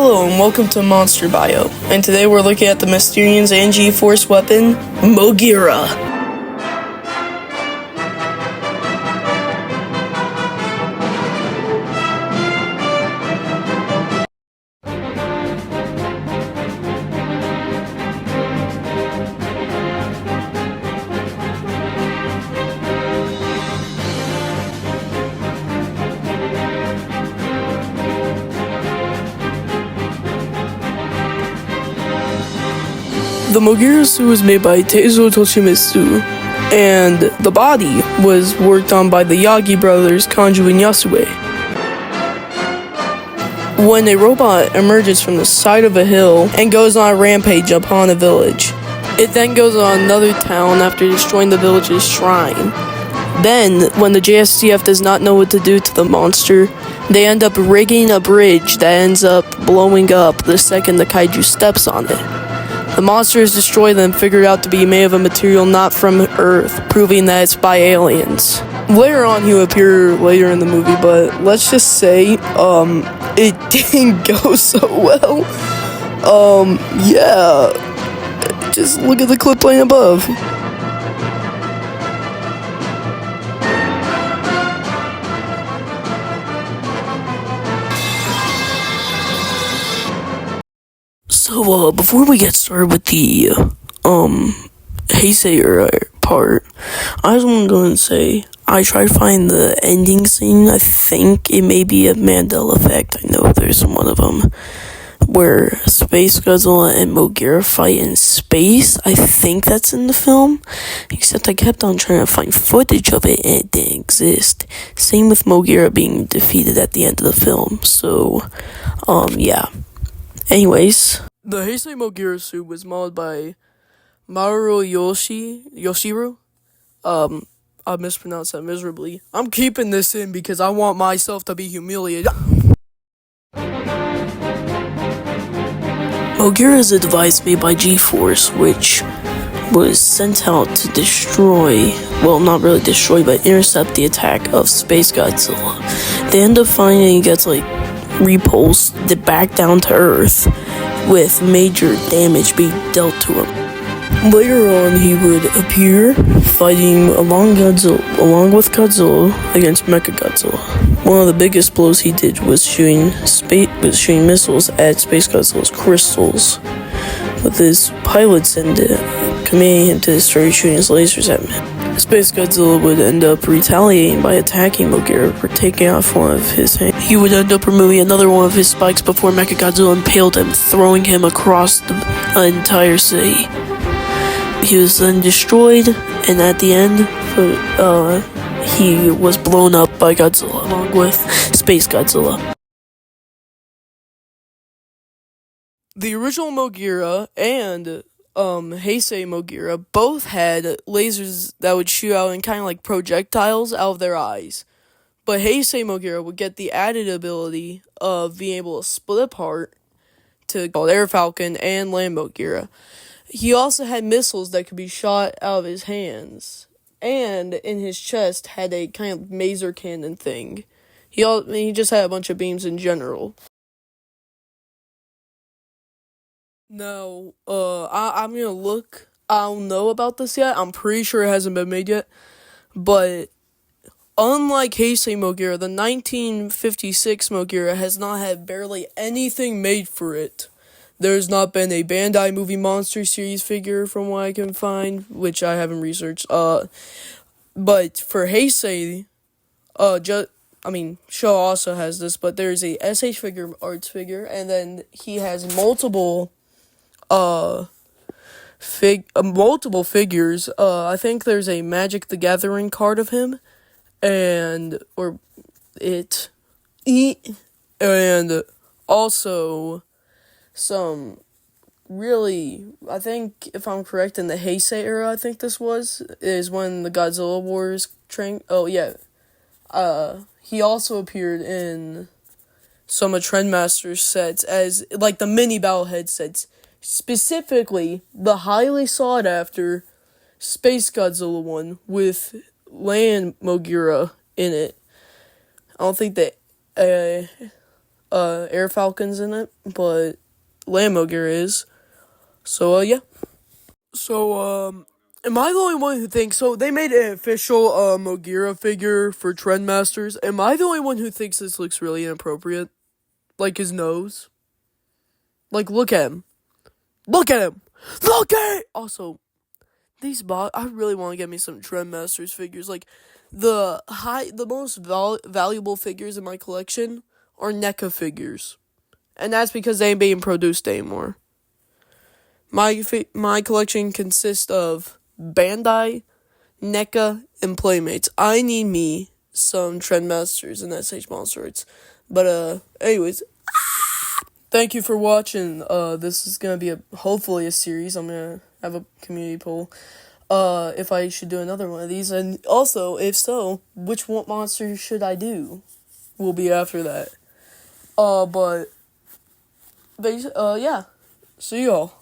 Hello and welcome to Monster Bio, and today we're looking at the Mysterians and G-Force weapon, MOGEARA. The MOGEARA suit was made by Teizo Toshimitsu, and the body was worked on by the Yagi brothers Kanju and Yasue. When a robot emerges from the side of a hill and goes on a rampage upon a village, it then goes on another town after destroying the village's shrine. Then, when the JSTF does not know what to do to the monster, they end up rigging a bridge that ends up blowing up the second the kaiju steps on it. The monster is destroyed and figured out to be made of a material not from Earth, proving that it's by aliens. Later on, he will appear later in the movie, but let's just say, it didn't go so well. Yeah. Just look at the clip playing above. So, before we get started with the, Heisei era part, I just want to go and say, I tried to find the ending scene. I think it may be a Mandela effect. I know there's one of them where SpaceGodzilla and MOGEARA fight in space. I think that's in the film, except I kept on trying to find footage of it and it didn't exist. Same with MOGEARA being defeated at the end of the film. So, yeah. Anyways, the Heisei MOGEARA suit was modeled by Maru Yoshiru. I mispronounced that miserably. I'm keeping this in because I want myself to be humiliated. MOGEARA is a device made by G-Force, which was sent out to destroy, well, not really destroy, but intercept the attack of SpaceGodzilla. They end up finding it gets, repulsed back down to Earth, with major damage being dealt to him. Later on, he would appear fighting along with Godzilla against MechaGodzilla. One of the biggest blows he did was shooting missiles at SpaceGodzilla's crystals, with his pilots commanding him to start shooting his lasers at him. SpaceGodzilla would end up retaliating by attacking MOGEARA for taking off one of his hands. He would end up removing another one of his spikes before MechaGodzilla impaled him, throwing him across the entire city. He was then destroyed, and at the end, he was blown up by Godzilla, along with SpaceGodzilla. The original MOGEARA and Heisei MOGEARA both had lasers that would shoot out and kind of like projectiles out of their eyes. But Heisei MOGEARA would get the added ability of being able to split apart to called Air Falcon and Land MOGEARA. He also had missiles that could be shot out of his hands, and in his chest had a kind of maser cannon thing. He just had a bunch of beams in general. Now, I'm gonna look. I don't know about this yet. I'm pretty sure it hasn't been made yet. But unlike Heisei MOGEARA, the 1956 MOGEARA has not had barely anything made for it. There's not been a Bandai movie monster series figure from what I can find, which I haven't researched. But for Heisei, Show also has this, but there's a SH Figure Arts figure, and then he has multiple figures. I think there's a Magic the Gathering card of him, and also some really, I think, if I'm correct, in the Heisei era, I think this is when the Godzilla Wars he also appeared in some of Trendmaster's sets as, the mini battle head sets. Specifically, the highly sought after SpaceGodzilla one with Land MOGEARA in it. I don't think that Air Falcons in it, but Land Mogeara is. So, yeah. So, am I the only one who thinks, so they made an official, Mogeara figure for Trendmasters. Am I the only one who thinks this looks really inappropriate? Like his nose? Like, look at him. Look at him! Look at it! Also, I really want to get me some Trendmasters figures. Like, the most valuable figures in my collection are NECA figures. And that's because they ain't being produced anymore. My collection consists of Bandai, NECA, and Playmates. I need me some Trendmasters and SH Monsters. But, anyways, thank you for watching. This is gonna be hopefully a series. I'm gonna have a community poll. If I should do another one of these, and also, if so, which monster should I do? Will be after that. Yeah. See y'all.